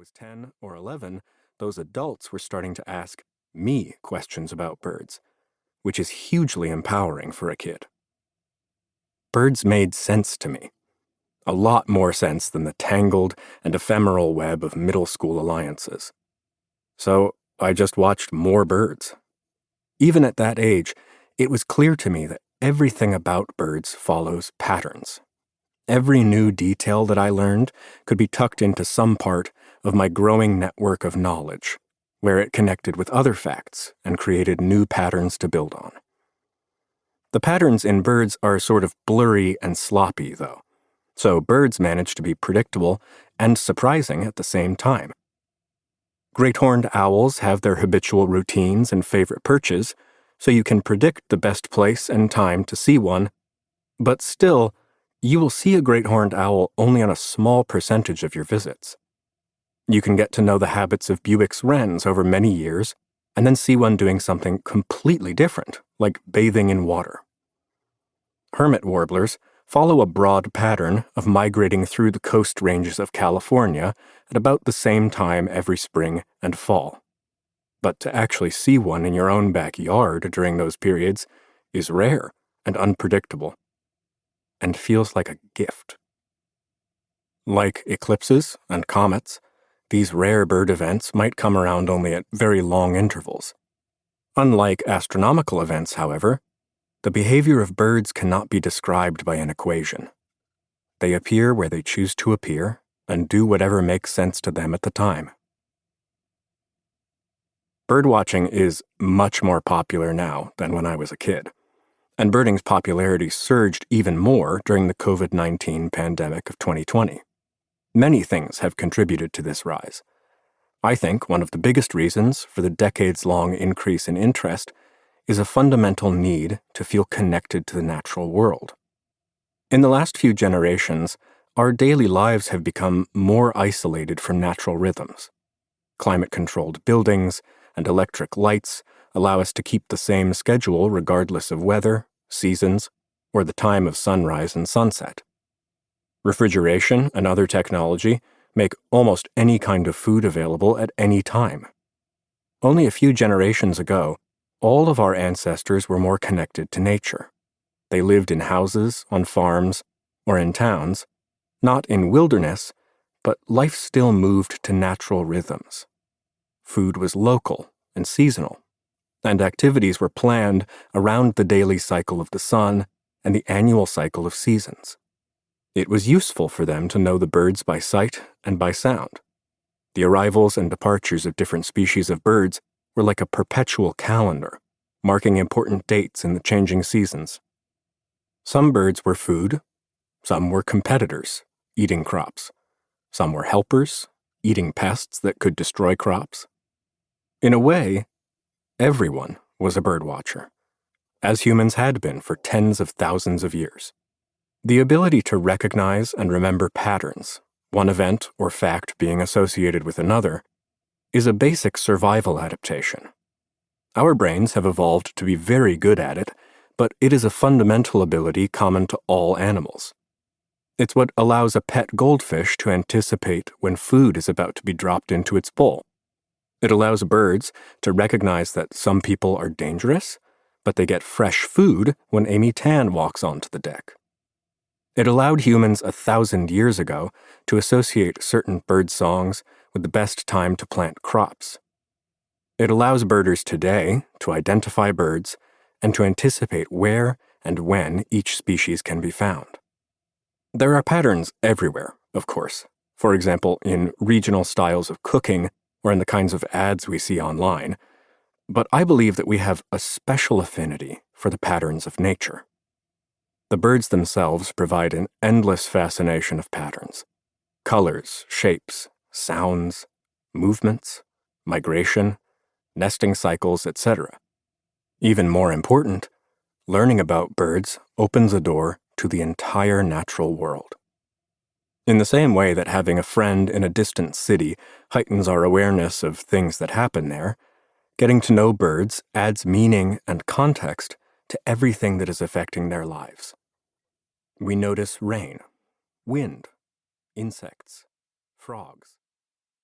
was 10 or 11, those adults were starting to ask me questions about birds, which is hugely empowering for a kid. Birds made sense to me. A lot more sense than the tangled and ephemeral web of middle school alliances. So I just watched more birds. Even at that age, it was clear to me that everything about birds follows patterns. Every new detail that I learned could be tucked into some part of my growing network of knowledge, where it connected with other facts and created new patterns to build on. The patterns in birds are sort of blurry and sloppy, though, so birds manage to be predictable and surprising at the same time. Great horned owls have their habitual routines and favorite perches, so you can predict the best place and time to see one, but still, you will see a great horned owl only on a small percentage of your visits. You can get to know the habits of Bewick's wrens over many years, and then see one doing something completely different, like bathing in water. Hermit warblers follow a broad pattern of migrating through the coast ranges of California at about the same time every spring and fall. But to actually see one in your own backyard during those periods is rare and unpredictable, and feels like a gift. Like eclipses and comets, these rare bird events might come around only at very long intervals. Unlike astronomical events, however, the behavior of birds cannot be described by an equation. They appear where they choose to appear and do whatever makes sense to them at the time. Birdwatching is much more popular now than when I was a kid, and birding's popularity surged even more during the COVID-19 pandemic of 2020. Many things have contributed to this rise. I think one of the biggest reasons for the decades-long increase in interest is a fundamental need to feel connected to the natural world. In the last few generations, our daily lives have become more isolated from natural rhythms. Climate-controlled buildings and electric lights allow us to keep the same schedule regardless of weather, seasons, or the time of sunrise and sunset. Refrigeration and other technology make almost any kind of food available at any time. Only a few generations ago, all of our ancestors were more connected to nature. They lived in houses, on farms, or in towns, not in wilderness, but life still moved to natural rhythms. Food was local and seasonal, and activities were planned around the daily cycle of the sun and the annual cycle of seasons. It was useful for them to know the birds by sight and by sound. The arrivals and departures of different species of birds were like a perpetual calendar, marking important dates in the changing seasons. Some birds were food, some were competitors, eating crops. Some were helpers, eating pests that could destroy crops. In a way, everyone was a birdwatcher, as humans had been for tens of thousands of years. The ability to recognize and remember patterns, one event or fact being associated with another, is a basic survival adaptation. Our brains have evolved to be very good at it, but it is a fundamental ability common to all animals. It's what allows a pet goldfish to anticipate when food is about to be dropped into its bowl. It allows birds to recognize that some people are dangerous, but they get fresh food when Amy Tan walks onto the deck. It allowed humans 1,000 years ago to associate certain bird songs with the best time to plant crops. It allows birders today to identify birds and to anticipate where and when each species can be found. There are patterns everywhere, of course, for example, in regional styles of cooking or in the kinds of ads we see online, but I believe that we have a special affinity for the patterns of nature. The birds themselves provide an endless fascination of patterns: colors, shapes, sounds, movements, migration, nesting cycles, etc. Even more important, learning about birds opens a door to the entire natural world. In the same way that having a friend in a distant city heightens our awareness of things that happen there, getting to know birds adds meaning and context to everything that is affecting their lives. We notice rain, wind, insects, frogs.